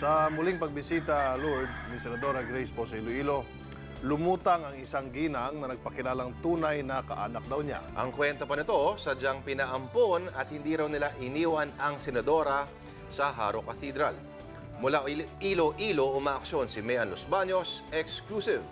Sa muling pagbisita, Lord, ni Senadora Grace po sa Iloilo, lumutang ang isang ginang na nagpakilalang tunay na kaanak daw niya. Ang kwento pa nito, sadyang pinaampon at hindi raw nila iniwan ang senadora sa Haro Cathedral. Mula Iloilo, umaaksyon si Mean Los Baños, exclusive.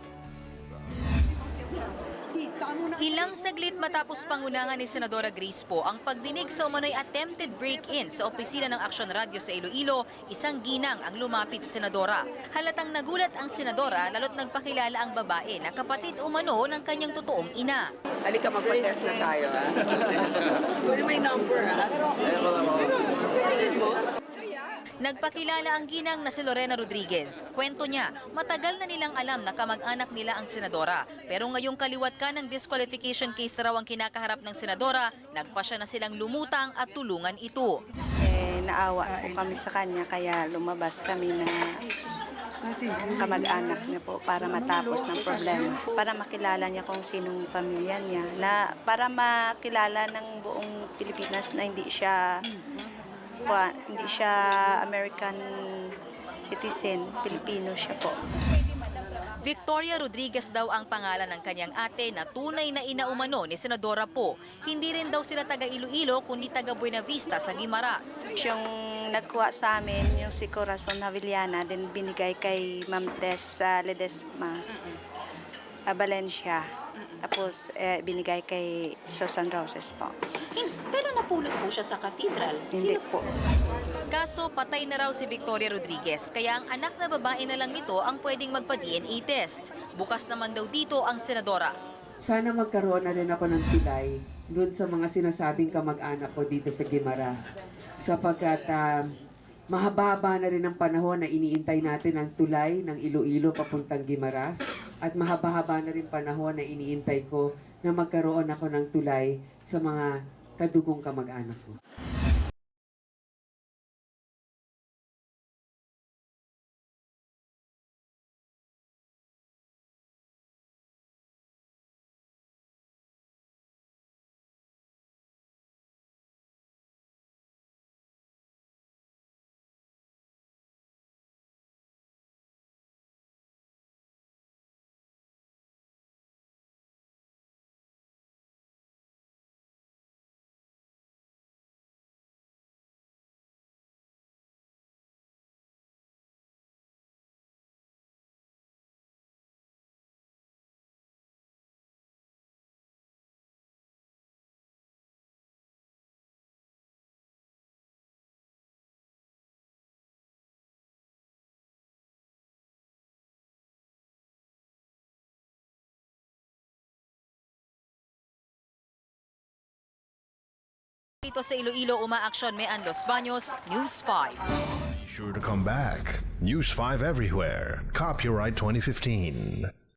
Ilang saglit matapos pangunahan ni Senadora Grace po ang pagdinig sa umano'y attempted break-in sa opisina ng Aksyon Radio sa Iloilo, isang ginang ang lumapit sa Senadora. Halatang nagulat ang Senadora lalo't nagpakilala ang babae na kapatid umano ng kanyang totoong ina. Halika, magpa-test na tayo, ha? Kunin mo yung number, ha? Pero, sa tingin mo? Nagpakilala ang ginang na si Lorena Rodriguez. Kwento niya, matagal na nilang alam na kamag-anak nila ang senadora. Pero ngayong kaliwat ka ng disqualification case na raw ang kinakaharap ng senadora, nagpasya na silang lumutang at tulungan ito. Naawa po kami sa kanya kaya lumabas kami na kamag-anak niya po para matapos ng problema. Para makilala niya kung sinong pamilya niya. Para makilala ng buong Pilipinas na hindi siya American citizen, Pilipino siya po. Victoria Rodriguez daw ang pangalan ng kanyang ate na tunay na inaumano ni Senadora Po. Hindi rin daw sila taga Iloilo kundi taga Buena Vista sa Guimaras. Yung nagkuha sa amin, yung si Corazon Havillana, din binigay kay Ma'am Tess Ledesma Valencia. Tapos binigay kay Susan Roses po. Pero napulot po siya sa cathedral. Hindi po. Kaso patay na raw si Victoria Rodriguez, kaya ang anak na babae na lang nito ang pwedeng magpa-DNA test. Bukas naman daw dito ang senadora. Sana magkaroon na rin ako ng tulay doon sa mga sinasabing kamag-anak ko dito sa Guimaras. Sapagkat mahaba-haba na rin ang panahon na iniintay natin ang tulay ng Iloilo papuntang Guimaras. At mahaba-haba na rin panahon na iniintay ko na magkaroon ako ng tulay sa mga kadugong kamag-anak ko. Dito sa Iloilo, umaaksyon Mean Los Baños, News 5. Sure to come back. News 5 everywhere. Copyright 2015.